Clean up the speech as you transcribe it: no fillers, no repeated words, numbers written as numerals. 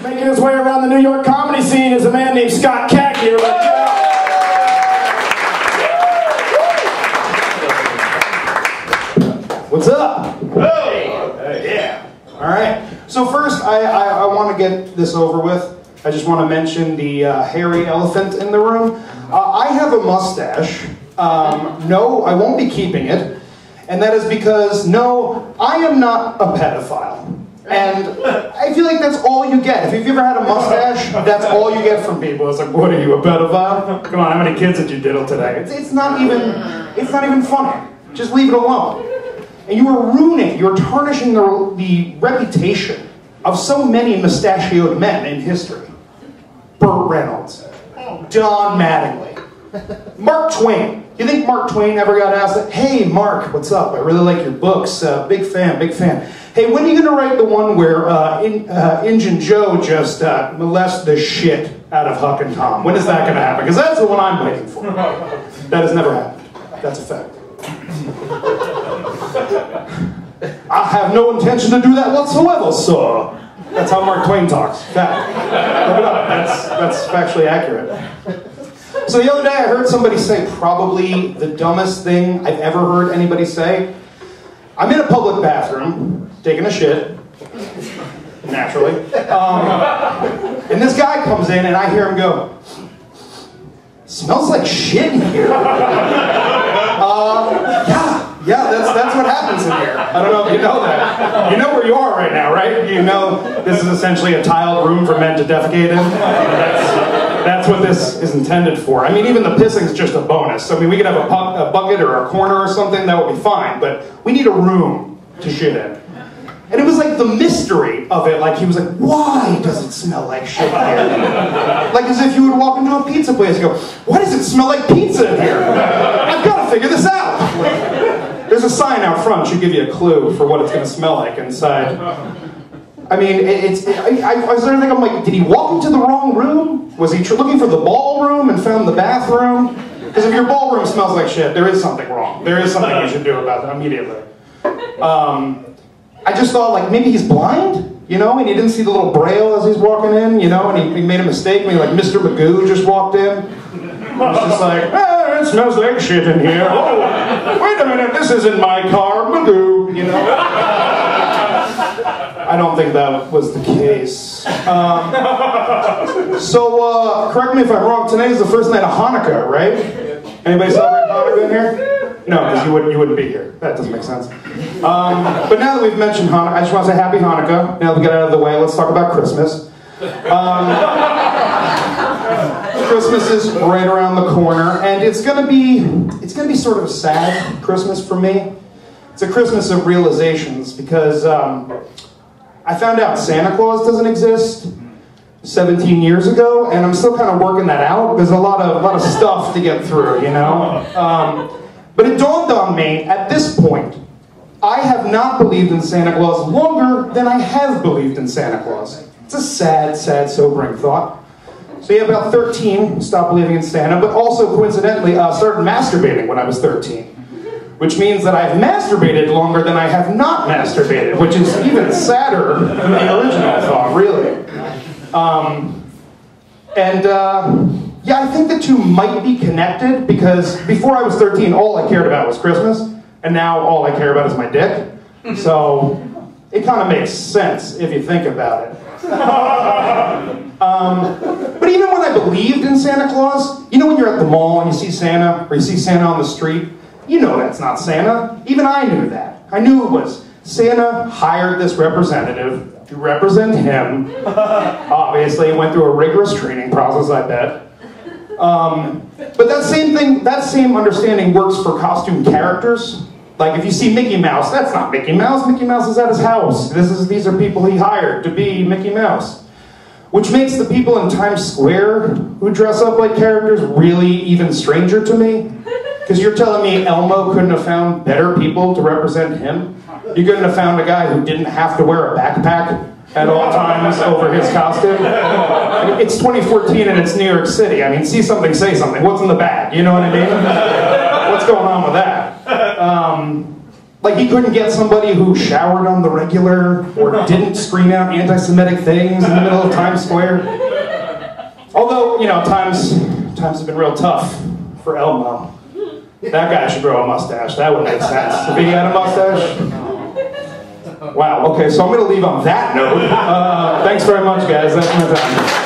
Making his way around the New York comedy scene is a man named Scott Cagney. What's up? Hey. Yeah. All right. So first, I want to get this over with. I just want to mention the hairy elephant in the room. I have a mustache. No, I won't be keeping it. And that is because, no, I am not a pedophile. And I feel like that's all you get. If you've ever had a mustache, that's all you get from people. It's like, what are you, a pedophile? Come on, how many kids did you diddle today? It's not even funny. Just leave it alone. And you are ruining, you're tarnishing the reputation of so many mustachioed men in history. Burt Reynolds, Don Mattingly, Mark Twain. You think Mark Twain ever got asked, hey Mark, what's up? I really like your books, big fan. Hey, when are you gonna write the one where Injun Joe just molests the shit out of Huck and Tom? When is that gonna happen? Because that's the one I'm waiting for. That has never happened. That's a fact. I have no intention to do that whatsoever, sir. That's how Mark Twain talks. Fact. Look it up. That's factually accurate. So the other day I heard somebody say probably the dumbest thing I've ever heard anybody say. I'm in a public bathroom, taking a shit, naturally. And this guy comes in and I hear him go, smells like shit in here. Yeah, that's what happens in here. I don't know if you know that. You know where you are right now, right? You know this is essentially a tiled room for men to defecate in. That's what this is intended for. I mean, even the pissing's just a bonus. I mean, we could have a bucket or a corner or something, that would be fine, but we need a room to shit in. And it was like the mystery of it, like he was like, why does it smell like shit here? Like as if you would walk into a pizza place and go, why does it smell like pizza in here? I've got to figure this out. There's a sign out front, should give you a clue for what it's going to smell like inside. I mean, I was there thinking, I'm like, did he walk into the wrong room? Was he looking for the ballroom and found the bathroom? Because if your ballroom smells like shit, there is something wrong. There is something you should do about that immediately. I just thought, like, maybe he's blind, you know, and he didn't see the little braille as he's walking in, you know, and he made a mistake. Maybe like Mr. Magoo just walked in. He was just like, it smells like shit in here. Oh, wait a minute, this isn't my car, Magoo, you know. I don't think that was the case. So, correct me if I'm wrong, today is the first night of Hannukah, right? Anybody celebrate Hannukah in here? No, because you wouldn't be here. That doesn't make sense. But now that we've mentioned Hannukah, I just want to say Happy Hannukah. Now that we get out of the way, let's talk about Christmas. Christmas is right around the corner, and it's gonna be sort of a sad Christmas for me. It's a Christmas of realizations because I found out Santa Claus doesn't exist 17 years ago, and I'm still kind of working that out. There's a lot of stuff to get through, you know. But it dawned on me at this point, I have not believed in Santa Claus longer than I have believed in Santa Claus. It's a sad, sobering thought. So yeah, about 13, stopped believing in Santa, but also coincidentally started masturbating when I was 13. Which means that I've masturbated longer than I have not masturbated, which is even sadder than the original thought, really. Yeah, I think the two might be connected, because before I was 13, all I cared about was Christmas, and now all I care about is my dick. So it kind of makes sense if you think about it. But even when I believed in Santa Claus, you know when you're at the mall and you see Santa, or you see Santa on the street, you know that's not Santa. Even I knew that. I knew it was Santa hired this representative to represent him. Obviously, went through a rigorous training process, I bet. But that same understanding works for costume characters. Like if you see Mickey Mouse, that's not Mickey Mouse. Mickey Mouse is at his house. These are people he hired to be Mickey Mouse. Which makes the people in Times Square who dress up like characters really even stranger to me. Because you're telling me Elmo couldn't have found better people to represent him? You couldn't have found a guy who didn't have to wear a backpack at all times over his costume? I mean, it's 2014 and it's New York City. I mean, see something, say something. What's in the bag? You know what I mean? What's going on with that? Like, he couldn't get somebody who showered on the regular or didn't scream out anti-Semitic things in the middle of Times Square. Although, you know, times have been real tough for Elmo. That guy should grow a mustache. That would make sense. If he had a mustache. Wow, okay, so I'm going to leave on that note. Thanks very much, guys. That's my time.